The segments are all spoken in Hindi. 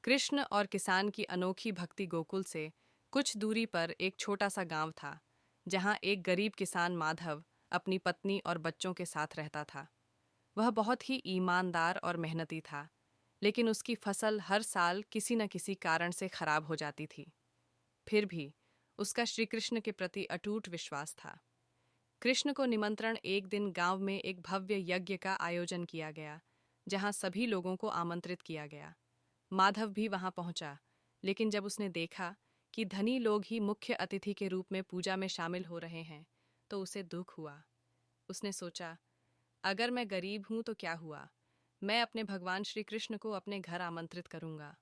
कृष्ण और किसान की अनोखी भक्ति। गोकुल से कुछ दूरी पर एक छोटा सा गांव था, जहां एक गरीब किसान माधव अपनी पत्नी और बच्चों के साथ रहता था। वह बहुत ही ईमानदार और मेहनती था, लेकिन उसकी फसल हर साल किसी न किसी कारण से खराब हो जाती थी। फिर भी उसका श्री कृष्ण के प्रति अटूट विश्वास था। कृष्ण को निमंत्रण एक दिन गांव में एक भव्य यज्ञ का आयोजन किया गया, जहां सभी लोगों को आमंत्रित किया गया। माधव भी वहां पहुंचा, लेकिन जब उसने देखा कि धनी लोग ही मुख्य अतिथि के रूप में पूजा में शामिल हो रहे हैं, तो उसे दुख हुआ। उसने सोचा, अगर मैं गरीब हूं तो क्या हुआ, मैं अपने भगवान श्री कृष्ण को अपने घर आमंत्रित करूंगा।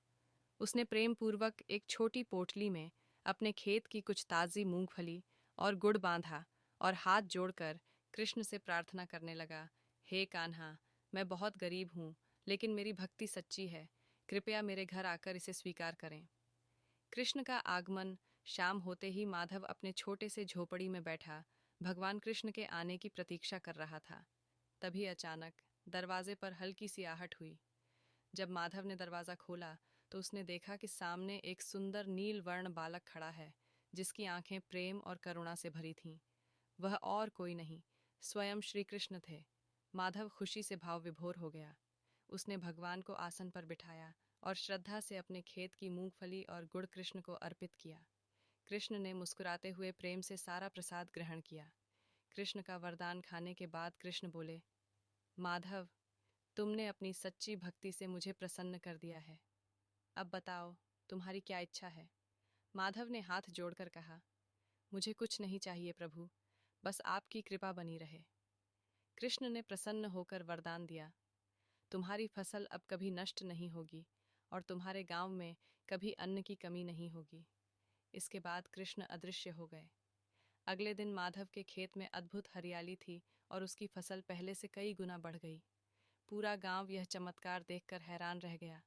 उसने प्रेम पूर्वक एक छोटी पोटली में अपने खेत की कुछ ताज़ी मूंगफली और गुड़ बांधा और हाथ जोड़कर कृष्ण से प्रार्थना करने लगा, हे कान्हा, मैं बहुत गरीब हूँ, लेकिन मेरी भक्ति सच्ची है। कृपया मेरे घर आकर इसे स्वीकार करें। कृष्ण का आगमन शाम होते ही माधव अपने छोटे से झोपड़ी में बैठा भगवान कृष्ण के आने की प्रतीक्षा कर रहा था। तभी अचानक दरवाजे पर हल्की सी आहट हुई। जब माधव ने दरवाज़ा खोला तो उसने देखा कि सामने एक सुंदर नील वर्ण बालक खड़ा है, जिसकी आंखें प्रेम और करुणा से भरी थीं। वह और कोई नहीं, स्वयं श्री कृष्ण थे। माधव खुशी से भाव विभोर हो गया। उसने भगवान को आसन पर बिठाया और श्रद्धा से अपने खेत की मूंगफली और गुड़ कृष्ण को अर्पित किया। कृष्ण ने मुस्कुराते हुए प्रेम से सारा प्रसाद ग्रहण किया। कृष्ण का वरदान खाने के बाद कृष्ण बोले, माधव, तुमने अपनी सच्ची भक्ति से मुझे प्रसन्न कर दिया है। अब बताओ, तुम्हारी क्या इच्छा है? माधव ने हाथ जोड़कर कहा, मुझे कुछ नहीं चाहिए प्रभु, बस आपकी कृपा बनी रहे। कृष्ण ने प्रसन्न होकर वरदान दिया, तुम्हारी फसल अब कभी नष्ट नहीं होगी और तुम्हारे गांव में कभी अन्न की कमी नहीं होगी। इसके बाद कृष्ण अदृश्य हो गए। अगले दिन माधव के खेत में अद्भुत हरियाली थी और उसकी फसल पहले से कई गुना बढ़ गई। पूरा गांव यह चमत्कार देखकर हैरान रह गया।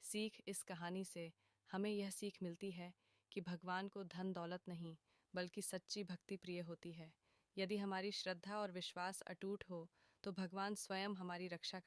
सीख इस कहानी से हमें यह सीख मिलती है कि भगवान को धन दौलत नहीं, बल्कि सच्ची भक्ति प्रिय होती है। यदि हमारी श्रद्धा और विश्वास अटूट हो, तो भगवान स्वयं हमारी रक्षा